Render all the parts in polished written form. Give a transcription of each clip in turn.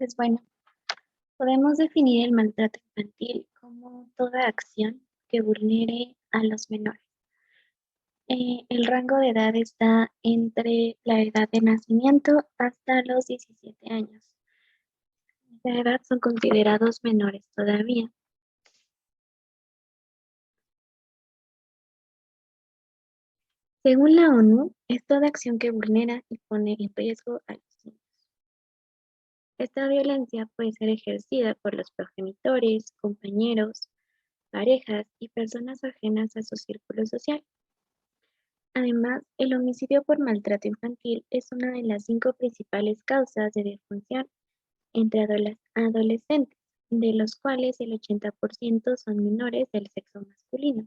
Pues bueno, podemos definir el maltrato infantil como toda acción que vulnere a los menores. El rango de edad está entre la edad de nacimiento hasta los 17 años. A esa edad son considerados menores todavía. Según la ONU, es toda acción que vulnera y pone en riesgo a los niños. Esta violencia puede ser ejercida por los progenitores, compañeros, parejas y personas ajenas a su círculo social. Además, el homicidio por maltrato infantil es una de las 5 principales causas de defunción entre adolescentes, de los cuales el 80% son menores del sexo masculino.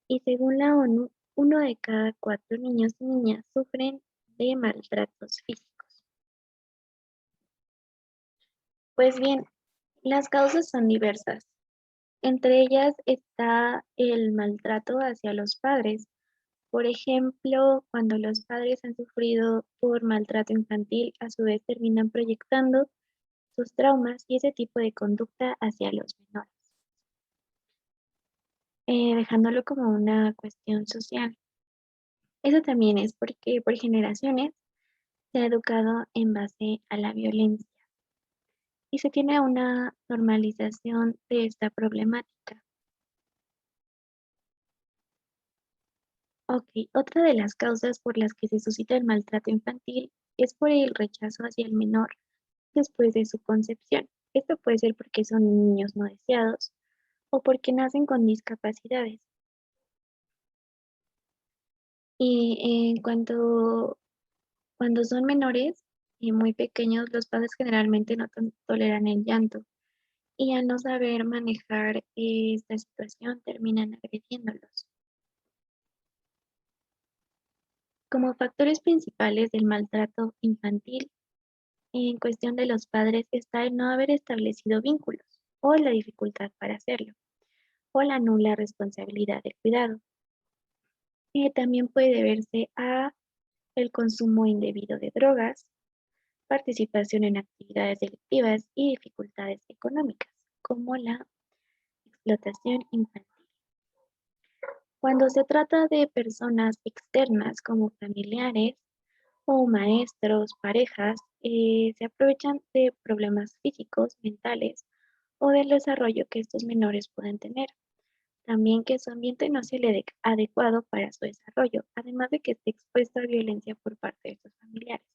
Y según la ONU, 1 de cada 4 niños y niñas sufren de maltratos físicos. Pues bien, las causas son diversas. Entre ellas está el maltrato hacia los padres. Por ejemplo, cuando los padres han sufrido por maltrato infantil, a su vez terminan proyectando sus traumas y ese tipo de conducta hacia los menores, dejándolo como una cuestión social. Eso también es porque por generaciones se ha educado en base a la violencia y se tiene una normalización de esta problemática. Ok, otra de las causas por las que se suscita el maltrato infantil es por el rechazo hacia el menor después de su concepción. Esto puede ser porque son niños no deseados o porque nacen con discapacidades. Y cuando son menores y muy pequeños, los padres generalmente no toleran el llanto y al no saber manejar esta situación terminan agrediéndolos. Como factores principales del maltrato infantil, en cuestión de los padres está el no haber establecido vínculos o la dificultad para hacerlo, o la nula responsabilidad de cuidado. También puede deberse a el consumo indebido de drogas, participación en actividades delictivas y dificultades económicas, como la explotación infantil. Cuando se trata de personas externas como familiares o maestros, parejas, se aprovechan de problemas físicos, mentales o del desarrollo que estos menores pueden tener. También que su ambiente no sea el adecuado para su desarrollo, además de que esté expuesto a violencia por parte de sus familiares.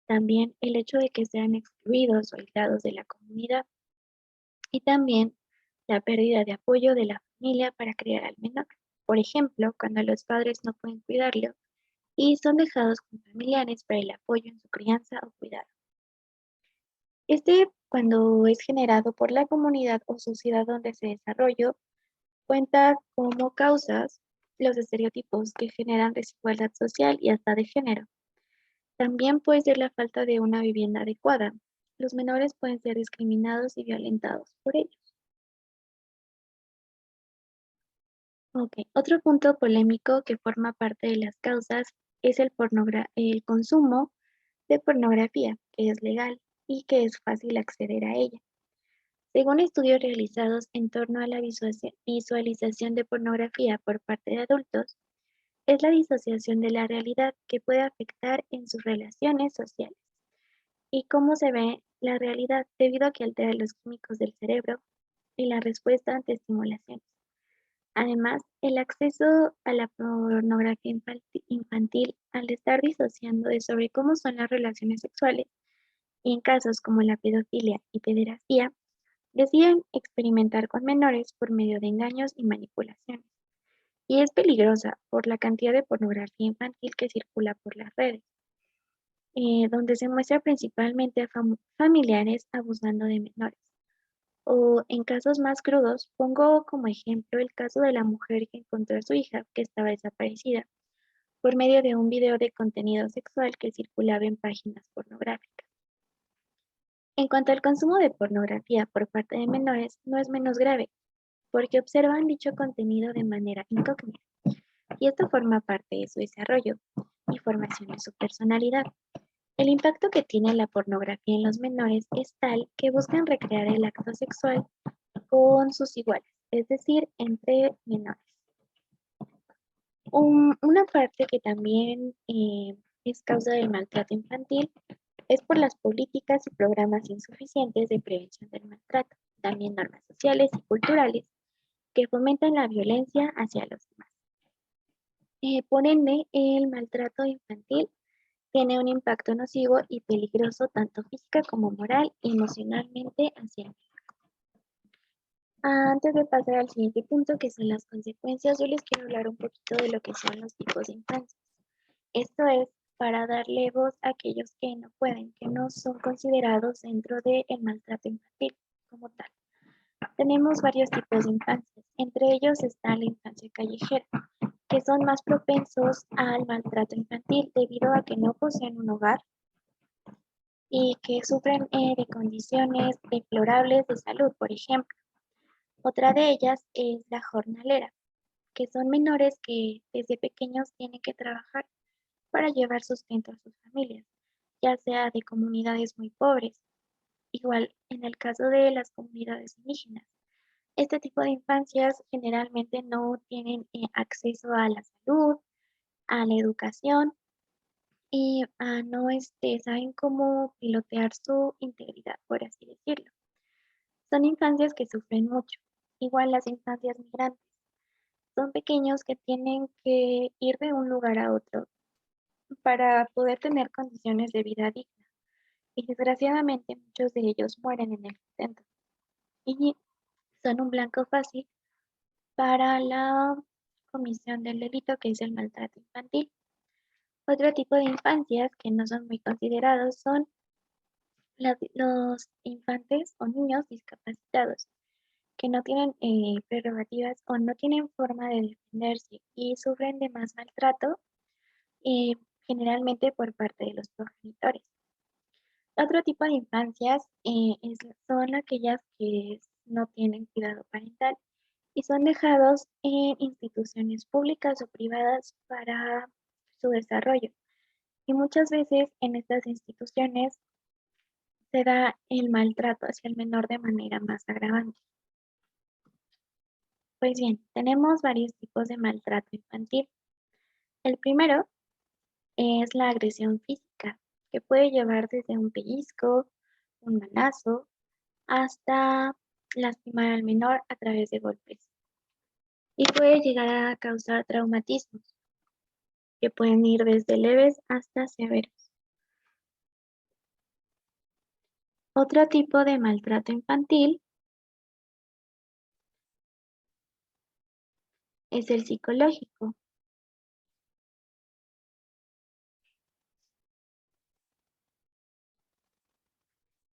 También el hecho de que sean excluidos o aislados de la comunidad y también la pérdida de apoyo de la familia para criar al menor. Por ejemplo, cuando los padres no pueden cuidarlo y son dejados con familiares para el apoyo en su crianza o cuidado. Cuando es generado por la comunidad o sociedad donde se desarrolló, cuenta como causas los estereotipos que generan desigualdad social y hasta de género. También puede ser la falta de una vivienda adecuada. Los menores pueden ser discriminados y violentados por ellos. Ok, otro punto polémico que forma parte de las causas es el consumo de pornografía, que es legal y que es fácil acceder a ella. Según estudios realizados en torno a la visualización de pornografía por parte de adultos, es la disociación de la realidad que puede afectar en sus relaciones sociales y cómo se ve la realidad debido a que altera los químicos del cerebro y la respuesta ante estimulaciones. Además, el acceso a la pornografía infantil, al estar disociando de sobre cómo son las relaciones sexuales, y en casos como la pedofilia y pederastía, deciden experimentar con menores por medio de engaños y manipulaciones. Y es peligrosa por la cantidad de pornografía infantil que circula por las redes, donde se muestra principalmente a familiares abusando de menores. O en casos más crudos, pongo como ejemplo el caso de la mujer que encontró a su hija que estaba desaparecida por medio de un video de contenido sexual que circulaba en páginas pornográficas. En cuanto al consumo de pornografía por parte de menores, no es menos grave, porque observan dicho contenido de manera incógnita, y esto forma parte de su desarrollo y formación de su personalidad. El impacto que tiene la pornografía en los menores es tal que buscan recrear el acto sexual con sus iguales, es decir, entre menores. Una parte que también es causa del maltrato infantil es por las políticas y programas insuficientes de prevención del maltrato, también normas sociales y culturales que fomentan la violencia hacia los demás. Por ende, el maltrato infantil tiene un impacto nocivo y peligroso tanto física como moral y emocionalmente hacia el niño. Antes de pasar al siguiente punto, que son las consecuencias, yo les quiero hablar un poquito de lo que son los tipos de infancia. Esto es para darle voz a aquellos que no pueden, que no son considerados dentro del maltrato infantil como tal. Tenemos varios tipos de infancias, entre ellos está la infancia callejera, que son más propensos al maltrato infantil debido a que no poseen un hogar y que sufren de condiciones deplorables de salud, por ejemplo. Otra de ellas es la jornalera, que son menores que desde pequeños tienen que trabajar para llevar sustento a sus familias, ya sea de comunidades muy pobres, igual en el caso de las comunidades indígenas. Este tipo de infancias generalmente no tienen acceso a la salud, a la educación y no saben cómo pilotear su integridad, por así decirlo. Son infancias que sufren mucho. Igual las infancias migrantes. Son pequeños que tienen que ir de un lugar a otro para poder tener condiciones de vida dignas. Y desgraciadamente muchos de ellos mueren en el intento. Y son un blanco fácil para la comisión del delito que es el maltrato infantil. Otro tipo de infancias que no son muy considerados son los infantes o niños discapacitados que no tienen prerrogativas o no tienen forma de defenderse y sufren de más maltrato, eh, generalmente por parte de los progenitores. Otro tipo de infancias son aquellas que no tienen cuidado parental y son dejados en instituciones públicas o privadas para su desarrollo. Y muchas veces en estas instituciones se da el maltrato hacia el menor de manera más agravante. Pues bien, tenemos varios tipos de maltrato infantil. El primero es la agresión física, que puede llevar desde un pellizco, un manazo, hasta lastimar al menor a través de golpes. Y puede llegar a causar traumatismos, que pueden ir desde leves hasta severos. Otro tipo de maltrato infantil es el psicológico,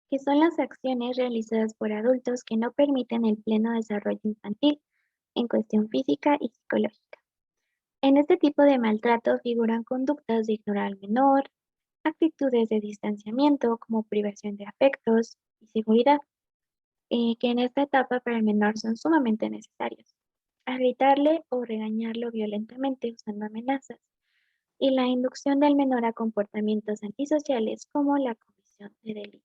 que son las acciones realizadas por adultos que no permiten el pleno desarrollo infantil en cuestión física y psicológica. En este tipo de maltrato figuran conductas de ignorar al menor, actitudes de distanciamiento como privación de afectos y seguridad, que en esta etapa para el menor son sumamente necesarios. A gritarle o regañarlo violentamente usando amenazas y la inducción del menor a comportamientos antisociales como la comisión de delitos.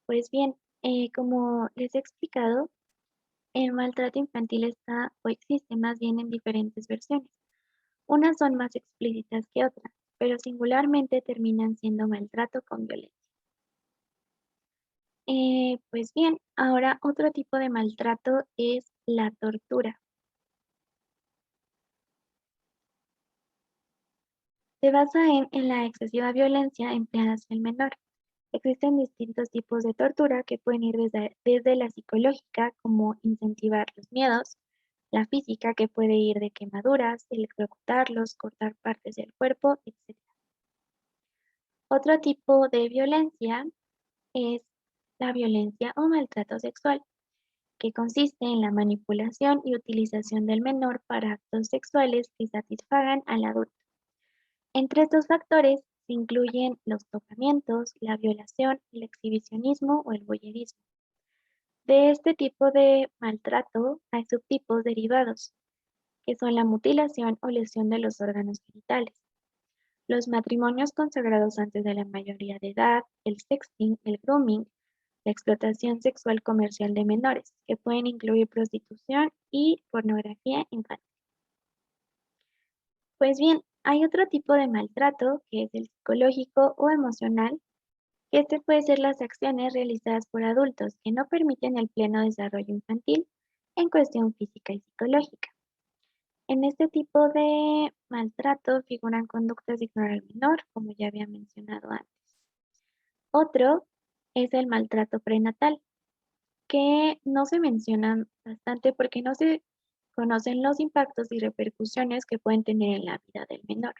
Pues bien, como les he explicado, el maltrato infantil está o existe más bien en diferentes versiones. Unas son más explícitas que otras, pero singularmente terminan siendo maltrato con violencia. Pues bien, ahora otro tipo de maltrato es la tortura. Se basa en la excesiva violencia empleada hacia el menor. Existen distintos tipos de tortura que pueden ir desde la psicológica, como incentivar los miedos, la física, que puede ir de quemaduras, electrocutarlos, cortar partes del cuerpo, etc. Otro tipo de violencia es la violencia o maltrato sexual, que consiste en la manipulación y utilización del menor para actos sexuales que satisfagan al adulto. Entre estos factores se incluyen los tocamientos, la violación, el exhibicionismo o el voyerismo. De este tipo de maltrato hay subtipos derivados, que son la mutilación o lesión de los órganos genitales, Los matrimonios consagrados antes de la mayoría de edad, el sexting, el grooming, la explotación sexual comercial de menores, que pueden incluir prostitución y pornografía infantil. Pues bien, hay otro tipo de maltrato, que es el psicológico o emocional, que este puede ser las acciones realizadas por adultos que no permiten el pleno desarrollo infantil en cuestión física y psicológica. En este tipo de maltrato figuran conductas de ignorar al menor, como ya había mencionado antes. Otro es el maltrato prenatal, que no se mencionan bastante porque no se conocen los impactos y repercusiones que pueden tener en la vida del menor.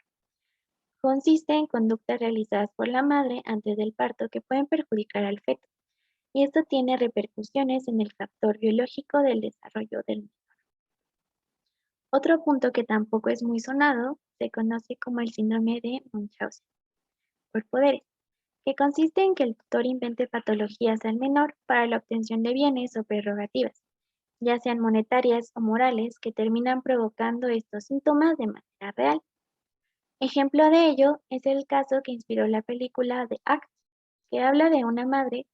Consiste en conductas realizadas por la madre antes del parto que pueden perjudicar al feto, y esto tiene repercusiones en el factor biológico del desarrollo del menor. Otro punto que tampoco es muy sonado se conoce como el síndrome de Munchausen por poderes, que consiste en que el tutor invente patologías al menor para la obtención de bienes o prerrogativas, ya sean monetarias o morales, que terminan provocando estos síntomas de manera real. Ejemplo de ello es el caso que inspiró la película The Act, que habla de una madre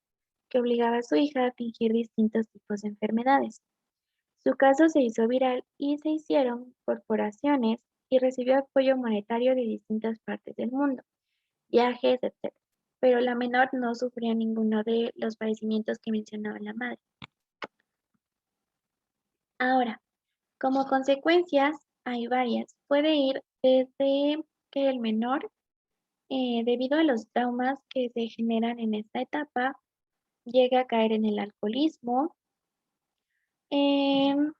que obligaba a su hija a fingir distintos tipos de enfermedades. Su caso se hizo viral y se hicieron corporaciones y recibió apoyo monetario de distintas partes del mundo, viajes, etc. Pero la menor no sufría ninguno de los padecimientos que mencionaba la madre. Ahora, como consecuencias, hay varias. Puede ir desde que el menor, debido a los traumas que se generan en esta etapa, llegue a caer en el alcoholismo, en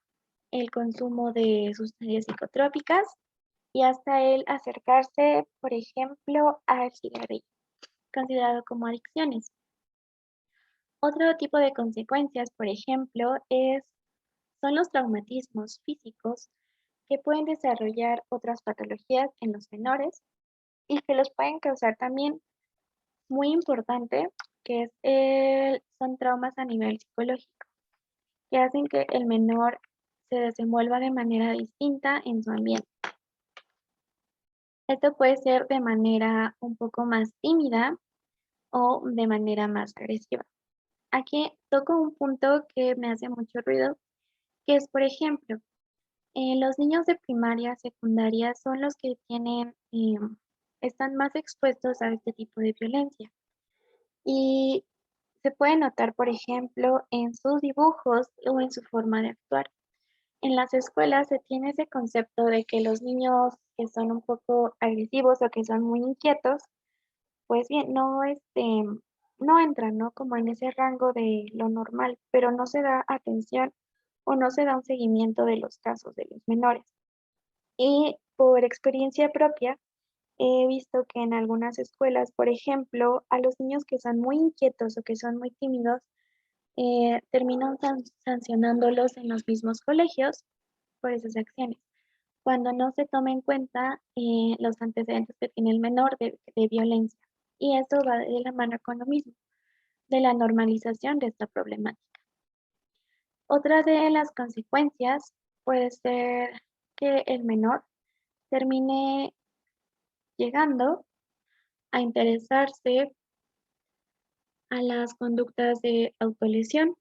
el consumo de sustancias psicotrópicas y hasta el acercarse, por ejemplo, al cigarrillo, considerado como adicciones. Otro tipo de consecuencias, por ejemplo, son los traumatismos físicos que pueden desarrollar otras patologías en los menores y que los pueden causar también, muy importante, que son traumas a nivel psicológico, que hacen que el menor se desenvuelva de manera distinta en su ambiente. Esto puede ser de manera un poco más tímida o de manera más agresiva. Aquí toco un punto que me hace mucho ruido, que es, por ejemplo, los niños de primaria, secundaria son los que están más expuestos a este tipo de violencia. Y se puede notar, por ejemplo, en sus dibujos o en su forma de actuar. En las escuelas se tiene ese concepto de que los niños que son un poco agresivos o que son muy inquietos, pues bien, no entran, ¿no? Como en ese rango de lo normal, pero no se da atención o no se da un seguimiento de los casos de los menores. Y por experiencia propia, he visto que en algunas escuelas, por ejemplo, a los niños que son muy inquietos o que son muy tímidos, terminan sancionándolos en los mismos colegios por esas acciones, cuando no se toma en cuenta los antecedentes que tiene el menor de violencia. Y eso va de la mano con lo mismo, de la normalización de esta problemática. Otra de las consecuencias puede ser que el menor termine llegando a interesarse a las conductas de autolesión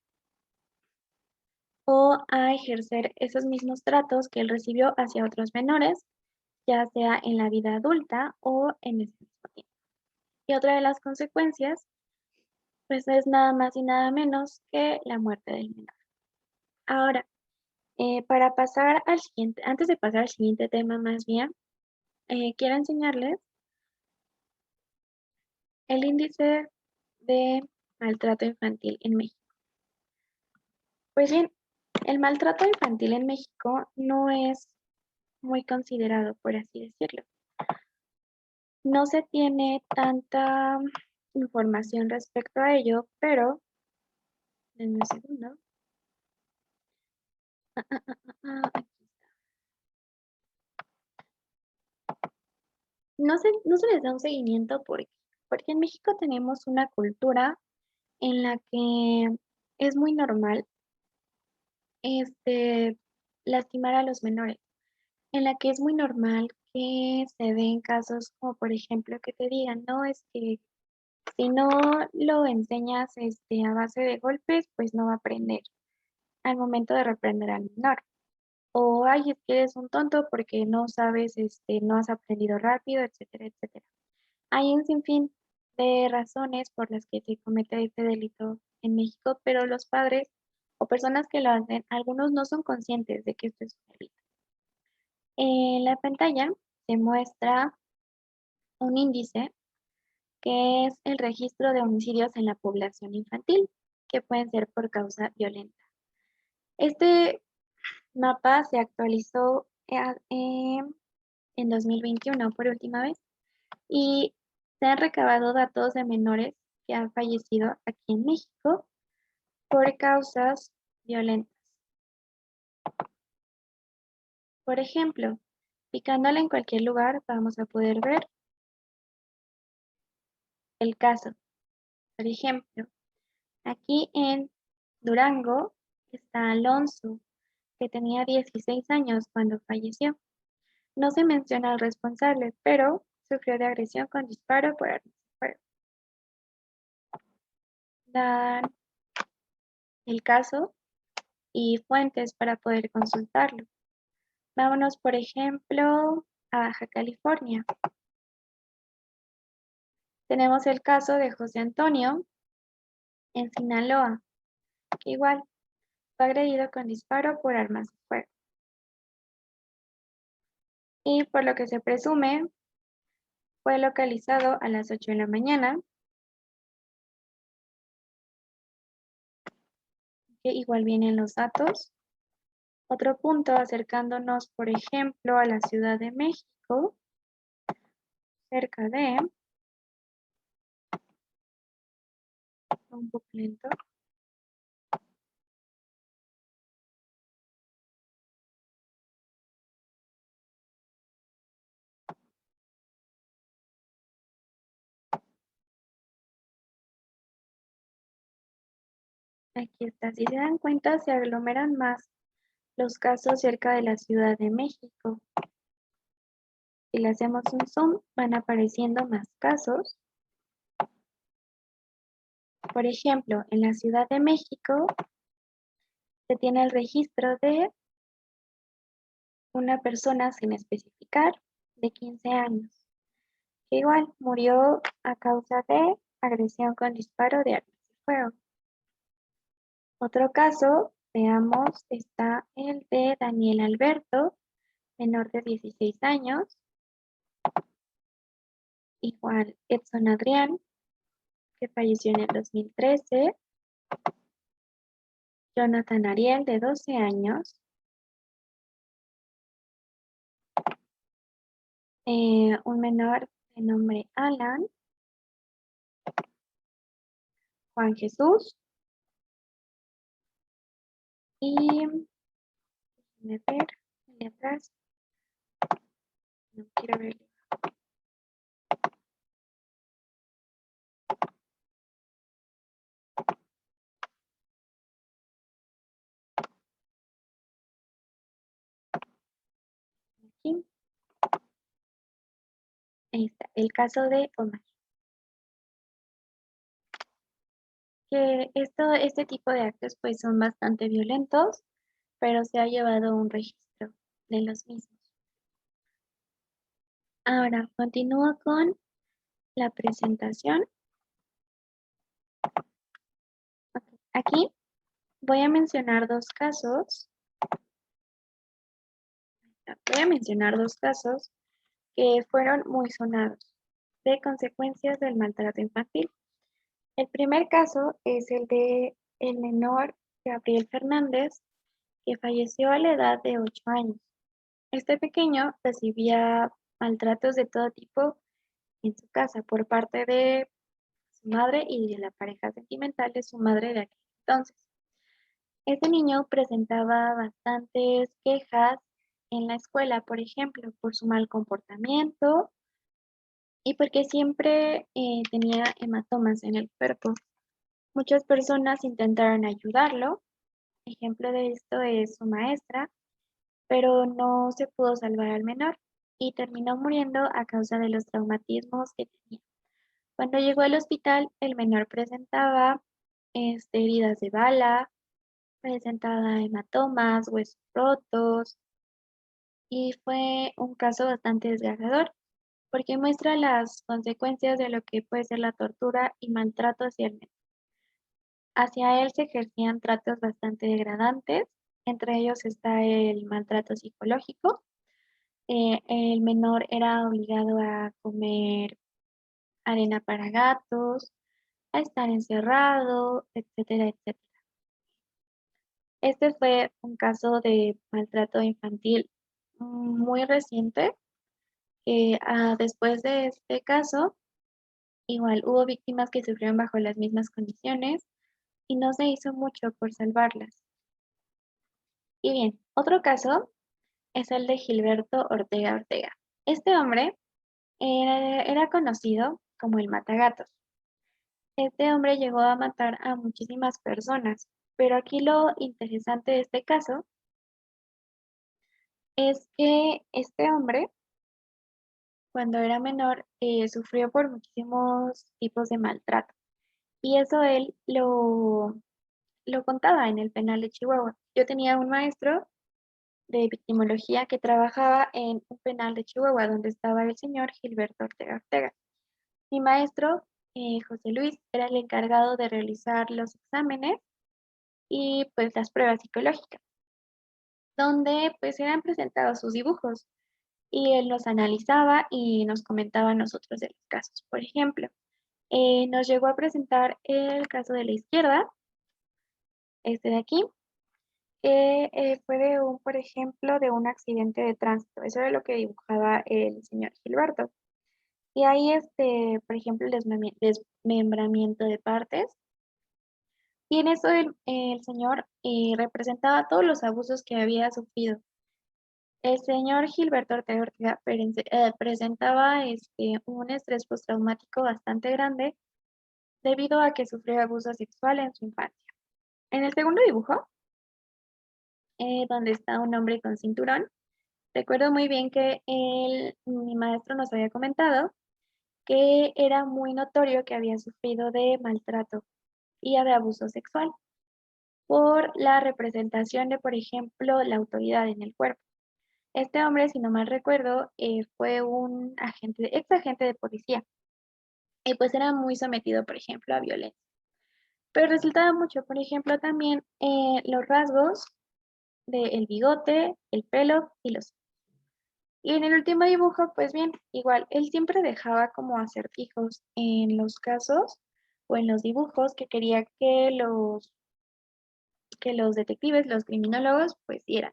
o a ejercer esos mismos tratos que él recibió hacia otros menores, ya sea en la vida adulta o en ese mismo tiempo. Y otra de las consecuencias, pues es nada más y nada menos que la muerte del menor. Ahora, para pasar al siguiente, antes de pasar al siguiente tema más bien, quiero enseñarles el índice de maltrato infantil en México. Pues bien, el maltrato infantil en México no es muy considerado, por así decirlo. No se tiene tanta información respecto a ello, pero, denme un segundo. Aquí está. No se les da un seguimiento porque en México tenemos una cultura en la que es muy normal este, lastimar a los menores, en la que es muy normal que se den casos como, por ejemplo, que te digan, no, es que si no lo enseñas, a base de golpes, pues no va a aprender al momento de reprender al menor. O, ay, es que eres un tonto porque no sabes, no has aprendido rápido, etcétera, etcétera. Hay un sinfín de razones por las que se comete este delito en México, pero los padres o personas que lo hacen, algunos no son conscientes de que esto es un delito. En la pantalla se muestra un índice que es el registro de homicidios en la población infantil, que pueden ser por causa violenta. Este mapa se actualizó en 2021 por última vez y se han recabado datos de menores que han fallecido aquí en México por causas violentas. Por ejemplo, picándola en cualquier lugar vamos a poder ver el caso. Por ejemplo, aquí en Durango está Alonso, que tenía 16 años cuando falleció. No se menciona al responsable, pero sufrió de agresión con disparo por arma de fuego. Dan el caso y fuentes para poder consultarlo. Vámonos, por ejemplo, a Baja California. Tenemos el caso de José Antonio en Sinaloa, que igual fue agredido con disparo por armas de fuego. Y por lo que se presume, fue localizado a las 8 de la mañana, que igual vienen los datos. Otro punto, acercándonos, por ejemplo, a la Ciudad de México, cerca de, un poco lento, aquí está. Si se dan cuenta, se aglomeran más los casos cerca de la Ciudad de México. Si le hacemos un zoom, van apareciendo más casos. Por ejemplo, en la Ciudad de México se tiene el registro de una persona sin especificar de 15 años, que igual murió a causa de agresión con disparo de armas de fuego. Otro caso, veamos, está el de Daniel Alberto, menor de 16 años. Igual Edson Adrián, que falleció en el 2013. Jonathan Ariel, de 12 años. Un menor de nombre Alan. Juan Jesús. Y déjenme ver, ahí atrás. No quiero ver. Aquí. Ahí está, el caso de Omar. Que este tipo de actos pues son bastante violentos, pero se ha llevado un registro de los mismos. Ahora continúo con la presentación. Aquí voy a mencionar dos casos. Voy a mencionar dos casos que fueron muy sonados de consecuencias del maltrato infantil. El primer caso es el de el menor Gabriel Fernández, que falleció a la edad de 8 años. Este pequeño recibía maltratos de todo tipo en su casa por parte de su madre y de la pareja sentimental de su madre de aquel entonces. Este niño presentaba bastantes quejas en la escuela, por ejemplo, por su mal comportamiento y porque siempre tenía hematomas en el cuerpo. Muchas personas intentaron ayudarlo. Ejemplo de esto es su maestra, pero no se pudo salvar al menor. y terminó muriendo a causa de los traumatismos que tenía. Cuando llegó al hospital, el menor presentaba heridas de bala, presentaba hematomas, huesos rotos, y fue un caso bastante desgarrador porque muestra las consecuencias de lo que puede ser la tortura y maltrato hacia el menor. Hacia él se ejercían tratos bastante degradantes, entre ellos está el maltrato psicológico. El menor era obligado a comer arena para gatos, a estar encerrado, etcétera, etcétera. Este fue un caso de maltrato infantil muy reciente. Después de este caso, igual hubo víctimas que sufrieron bajo las mismas condiciones y no se hizo mucho por salvarlas. Y bien, otro caso es el de Gilberto Ortega Ortega. Este hombre era conocido como el Matagatos. Este hombre llegó a matar a muchísimas personas, pero aquí lo interesante de este caso es que este hombre, cuando era menor, sufrió por muchísimos tipos de maltrato. Y eso él lo contaba en el penal de Chihuahua. Yo tenía un maestro de victimología que trabajaba en un penal de Chihuahua donde estaba el señor Gilberto Ortega Ortega. Mi maestro, José Luis, era el encargado de realizar los exámenes y pues las pruebas psicológicas, donde pues eran presentados sus dibujos y él los analizaba y nos comentaba a nosotros de los casos. Por ejemplo, nos llegó a presentar el caso de la izquierda, este de aquí, que fue de por ejemplo, de un accidente de tránsito. Eso era lo que dibujaba el señor Gilberto. Y ahí, por ejemplo, el desmembramiento de partes. Y en eso el señor representaba todos los abusos que había sufrido. El señor Gilberto Ortega Ortega presentaba un estrés postraumático bastante grande debido a que sufrió abuso sexual en su infancia. En el segundo dibujo, donde está un hombre con cinturón, recuerdo muy bien que mi maestro nos había comentado que era muy notorio que había sufrido de maltrato y de abuso sexual por la representación de, por ejemplo, la autoridad en el cuerpo. Este hombre, si no mal recuerdo, fue un ex agente de policía y pues era muy sometido, por ejemplo, a violencia. Pero resultaba mucho, por ejemplo, también los rasgos del bigote, el pelo y los... Y en el último dibujo, pues bien, igual, él siempre dejaba como acertijos en los casos o en los dibujos que quería que los detectives, los criminólogos, pues dieran,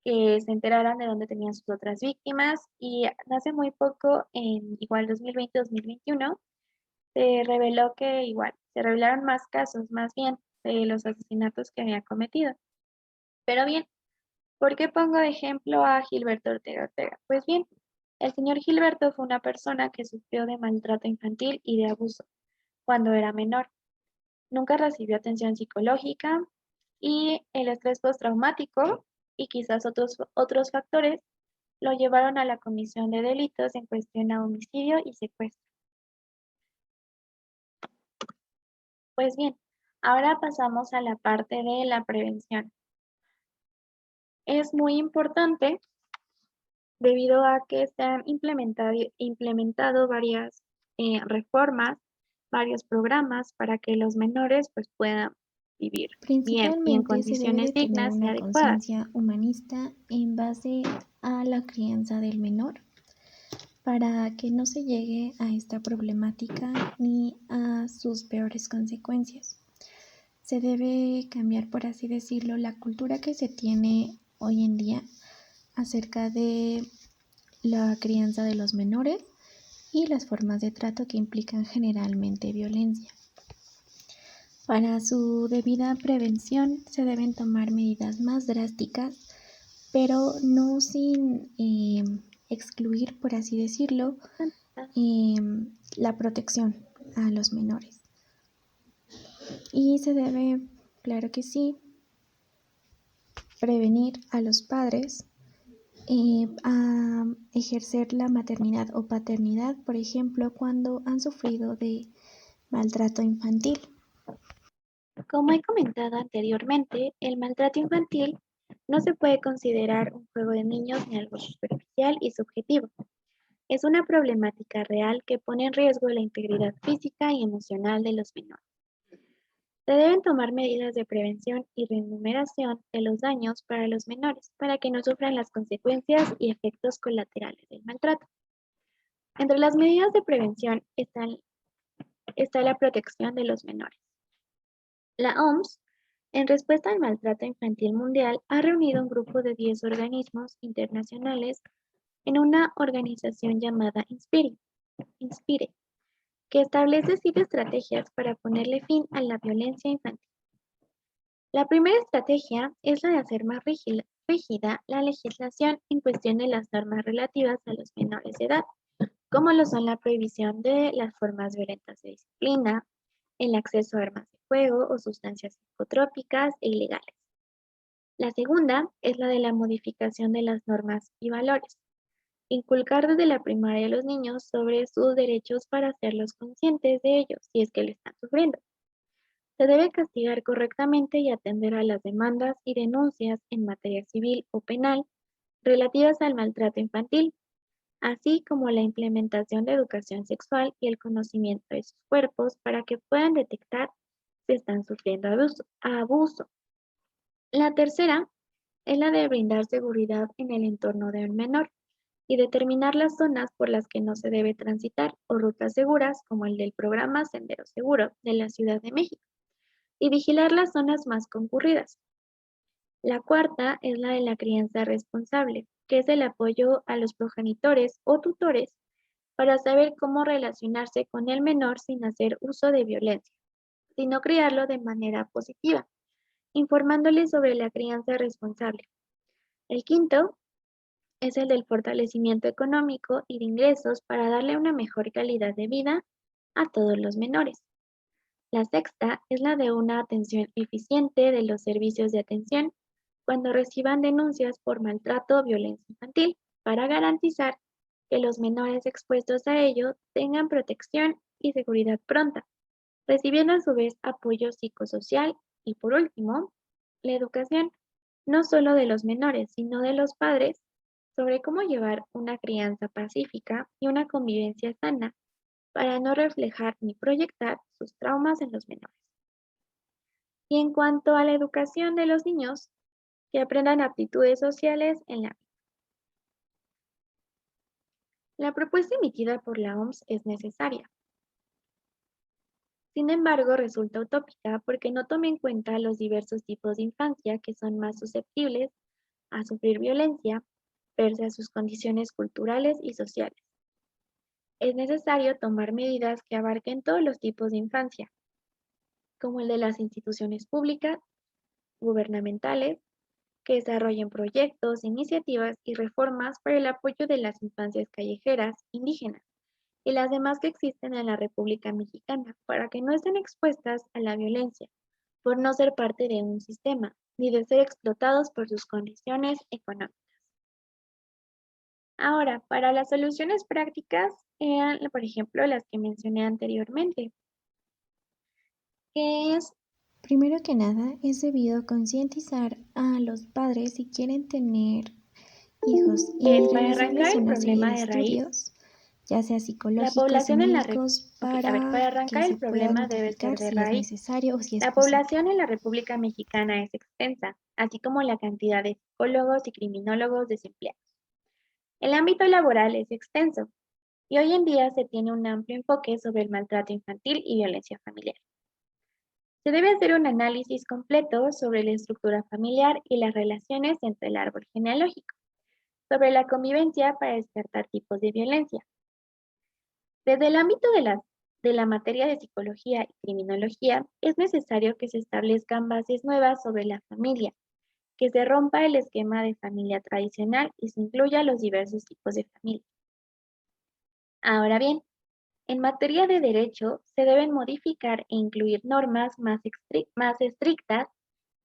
que se enteraran de dónde tenían sus otras víctimas. Y hace muy poco, en igual 2020-2021, se reveló que igual, se revelaron más casos, más bien, de los asesinatos que había cometido. Pero bien, ¿por qué pongo de ejemplo a Gilberto Ortega Ortega? Pues bien, el señor Gilberto fue una persona que sufrió de maltrato infantil y de abuso cuando era menor. Nunca recibió atención psicológica y el estrés postraumático y quizás otros factores lo llevaron a la comisión de delitos en cuestión a homicidio y secuestro. Pues bien, ahora pasamos a la parte de la prevención. Es muy importante debido a que se han implementado varias reformas, varios programas para que los menores pues, puedan vivir bien y en Principalmente se debe condiciones de tener dignas y una adecuadas. conciencia humanista en base a la crianza del menor para que no se llegue a esta problemática ni a sus peores consecuencias. Se debe cambiar, por así decirlo, la cultura que se tiene hoy en día acerca de la crianza de los menores y las formas de trato que implican generalmente violencia. Para su debida prevención se deben tomar medidas más drásticas, pero no sin excluir, por así decirlo, eh, la protección a los menores. Y se debe, claro que sí, prevenir a los padres a ejercer la maternidad o paternidad, por ejemplo, cuando han sufrido de maltrato infantil. Como he comentado anteriormente, el maltrato infantil no se puede considerar un juego de niños ni algo superficial y subjetivo. Es una problemática real que pone en riesgo la integridad física y emocional de los menores. Se deben tomar medidas de prevención y remuneración de los daños para los menores para que no sufran las consecuencias y efectos colaterales del maltrato. Entre las medidas de prevención está la protección de los menores. La OMS, en respuesta al maltrato infantil mundial, ha reunido un grupo de 10 organismos internacionales en una organización llamada INSPIRE, que establece 7 estrategias para ponerle fin a la violencia infantil. La primera estrategia es la de hacer más rígida la legislación en cuestión de las normas relativas a los menores de edad, como lo son la prohibición de las formas violentas de disciplina, el acceso a armas de fuego o sustancias psicotrópicas e ilegales. La segunda es la de la modificación de las normas y valores. Inculcar desde la primaria a los niños sobre sus derechos para hacerlos conscientes de ellos si es que lo están sufriendo. Se debe castigar correctamente y atender a las demandas y denuncias en materia civil o penal relativas al maltrato infantil, así como la implementación de educación sexual y el conocimiento de sus cuerpos para que puedan detectar si están sufriendo abuso. La tercera es la de brindar seguridad en el entorno de un menor y determinar las zonas por las que no se debe transitar o rutas seguras como el del programa Sendero Seguro de la Ciudad de México y vigilar las zonas más concurridas. La cuarta es la de la crianza responsable, que es el apoyo a los progenitores o tutores para saber cómo relacionarse con el menor sin hacer uso de violencia, sino criarlo de manera positiva, informándole sobre la crianza responsable. El quinto es el del fortalecimiento económico y de ingresos para darle una mejor calidad de vida a todos los menores. La sexta es la de una atención eficiente de los servicios de atención cuando reciban denuncias por maltrato o violencia infantil, para garantizar que los menores expuestos a ello tengan protección y seguridad pronta, recibiendo a su vez apoyo psicosocial y por último, la educación, no solo de los menores, sino de los padres, sobre cómo llevar una crianza pacífica y una convivencia sana para no reflejar ni proyectar sus traumas en los menores. Y en cuanto a la educación de los niños, que aprendan aptitudes sociales en la vida. La propuesta emitida por la OMS es necesaria. Sin embargo, resulta utópica porque no toma en cuenta los diversos tipos de infancia que son más susceptibles a sufrir violencia, pese a sus condiciones culturales y sociales. Es necesario tomar medidas que abarquen todos los tipos de infancia, como el de las instituciones públicas, gubernamentales, que desarrollen proyectos, iniciativas y reformas para el apoyo de las infancias callejeras, indígenas y las demás que existen en la República Mexicana para que no estén expuestas a la violencia por no ser parte de un sistema ni de ser explotados por sus condiciones económicas. Ahora, para las soluciones prácticas eran, por ejemplo, las que mencioné anteriormente, que es Primero que nada, es debido concientizar a los padres si quieren tener hijos y para arrancar realizarles el una serie de problema de raíz. estudios, ya sea La psicológicos y población en la Re- médicos, Ok, a ver, para para que arrancar se el pueda problema debe ser notificar de si es raíz. necesario o si es La posible. población en la República Mexicana es extensa, así como la cantidad de psicólogos y criminólogos desempleados. El ámbito laboral es extenso y hoy en día se tiene un amplio enfoque sobre el maltrato infantil y violencia familiar. Se debe hacer un análisis completo sobre la estructura familiar y las relaciones entre el árbol genealógico, sobre la convivencia para descartar tipos de violencia. Desde el ámbito de la materia de psicología y criminología, es necesario que se establezcan bases nuevas sobre la familia, que se rompa el esquema de familia tradicional y se incluya los diversos tipos de familia. Ahora bien, en materia de derecho, se deben modificar e incluir normas más estrictas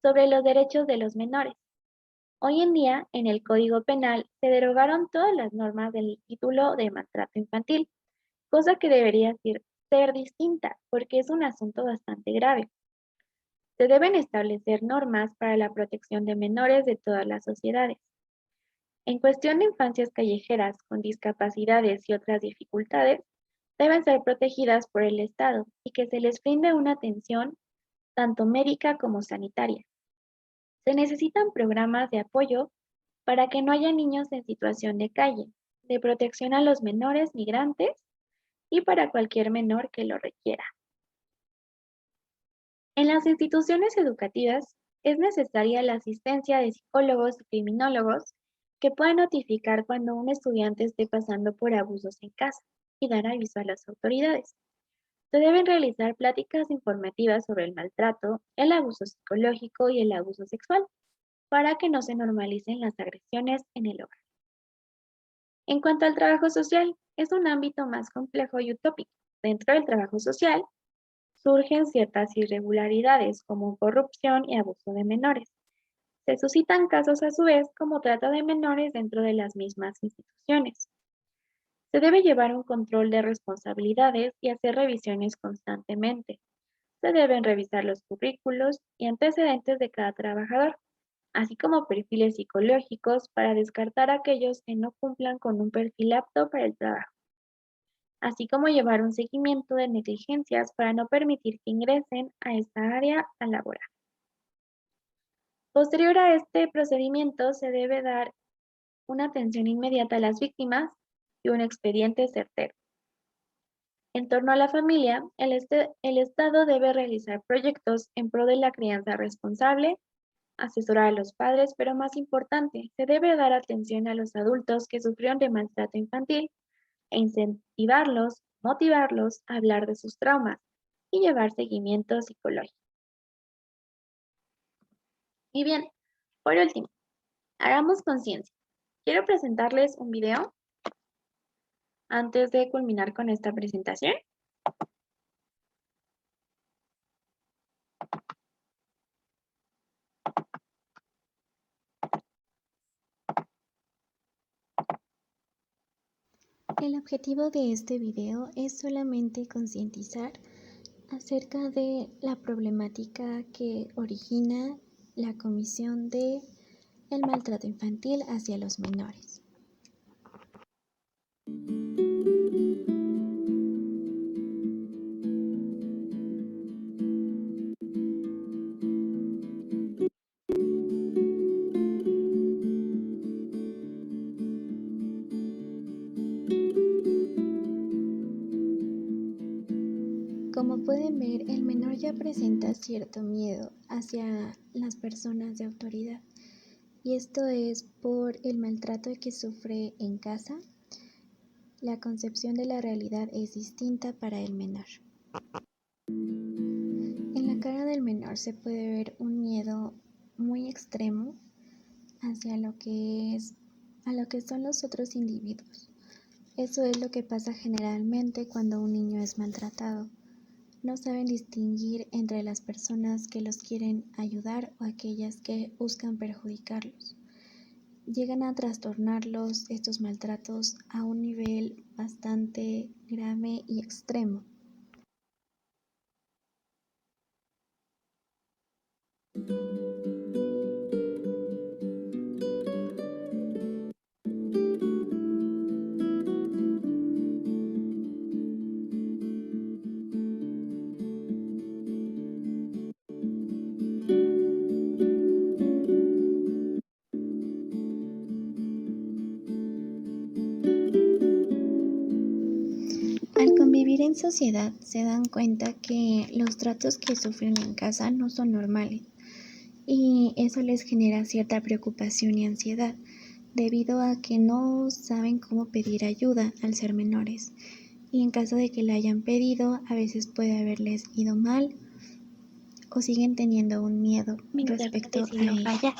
sobre los derechos de los menores. Hoy en día, en el Código Penal se derogaron todas las normas del título de maltrato infantil, cosa que debería ser distinta porque es un asunto bastante grave. Se deben establecer normas para la protección de menores de todas las sociedades. En cuestión de infancias callejeras con discapacidades y otras dificultades, deben ser protegidas por el Estado y que se les brinde una atención tanto médica como sanitaria. Se necesitan programas de apoyo para que no haya niños en situación de calle, de protección a los menores migrantes y para cualquier menor que lo requiera. En las instituciones educativas es necesaria la asistencia de psicólogos y criminólogos que puedan notificar cuando un estudiante esté pasando por abusos en casa y dar aviso a las autoridades. Se deben realizar pláticas informativas sobre el maltrato, el abuso psicológico y el abuso sexual para que no se normalicen las agresiones en el hogar. En cuanto al trabajo social, es un ámbito más complejo y utópico. Dentro del trabajo social, surgen ciertas irregularidades como corrupción y abuso de menores. Se suscitan casos a su vez como trata de menores dentro de las mismas instituciones. Se debe llevar un control de responsabilidades y hacer revisiones constantemente. Se deben revisar los currículos y antecedentes de cada trabajador, así como perfiles psicológicos para descartar aquellos que no cumplan con un perfil apto para el trabajo, así como llevar un seguimiento de negligencias para no permitir que ingresen a esta área laboral. Posterior a este procedimiento, se debe dar una atención inmediata a las víctimas y un expediente certero. En torno a la familia, el Estado debe realizar proyectos en pro de la crianza responsable, asesorar a los padres, pero más importante, se debe dar atención a los adultos que sufrieron de maltrato infantil e incentivarlos, motivarlos a hablar de sus traumas y llevar seguimiento psicológico. Y bien, por último, hagamos conciencia. Quiero presentarles un video antes de culminar con esta presentación. El objetivo de este video es solamente concientizar acerca de la problemática que origina la comisión de el maltrato infantil hacia los menores. Como pueden ver, el menor ya presenta cierto miedo hacia las personas de autoridad, y esto es por el maltrato que sufre en casa. La concepción de la realidad es distinta para el menor. En la cara del menor se puede ver un miedo muy extremo hacia a lo que son los otros individuos. Eso es lo que pasa generalmente cuando un niño es maltratado. No saben distinguir entre las personas que los quieren ayudar o aquellas que buscan perjudicarlos. Llegan a trastornarlos estos maltratos a un nivel bastante grave y extremo. Al convivir en sociedad se dan cuenta que los tratos que sufren en casa no son normales, y eso les genera cierta preocupación y ansiedad, debido a que no saben cómo pedir ayuda al ser menores, y en caso de que la hayan pedido, a veces puede haberles ido mal o siguen teniendo un miedo Mi internet respecto a decidió ello. fallar.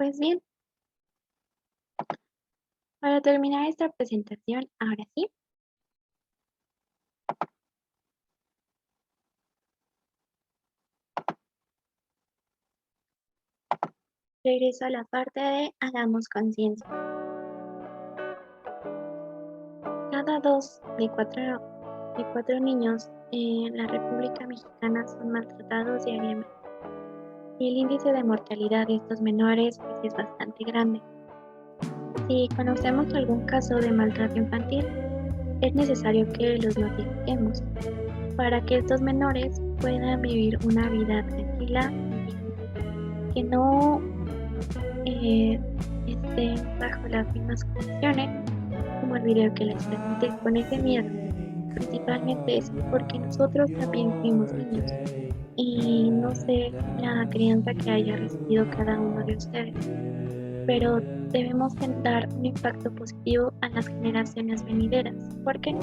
Pues bien, para terminar esta presentación, ahora sí, regreso a la parte de hagamos conciencia. Cada dos de cuatro niños en la República Mexicana son maltratados diariamente. Y el índice de mortalidad de estos menores pues, es bastante grande. Si conocemos algún caso de maltrato infantil, es necesario que los notifiquemos para que estos menores puedan vivir una vida tranquila y digna, que no estén bajo las mismas condiciones como el video que les presenté con ese miedo. Principalmente es porque nosotros también fuimos niños y no sé la crianza que haya recibido cada uno de ustedes, pero debemos dar un impacto positivo a las generaciones venideras. ¿Por qué?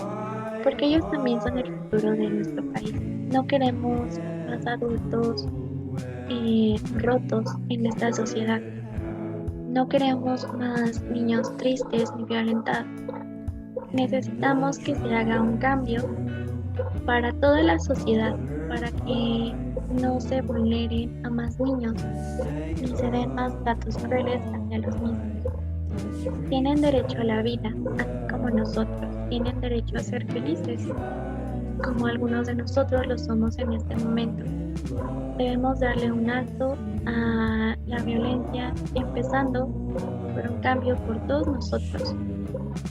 Porque ellos también son el futuro de nuestro país. No queremos más adultos rotos en esta sociedad. No queremos más niños tristes ni violentados. Necesitamos que se haga un cambio para toda la sociedad, para que no se vulneren a más niños ni se den más tratos crueles hacia los mismos. Tienen derecho a la vida, así como nosotros. Tienen derecho a ser felices, como algunos de nosotros lo somos en este momento. Debemos darle un alto a la violencia, empezando por un cambio por todos nosotros.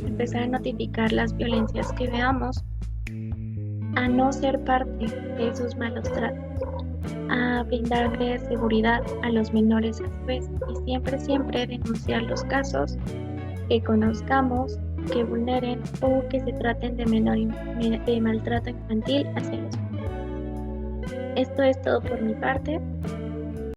Empezar a notificar las violencias que veamos, a no ser parte de esos malos tratos, a brindarle seguridad a los menores a su vez y siempre denunciar los casos que conozcamos que vulneren o que se traten de maltrato infantil hacia los menores. Esto es todo por mi parte.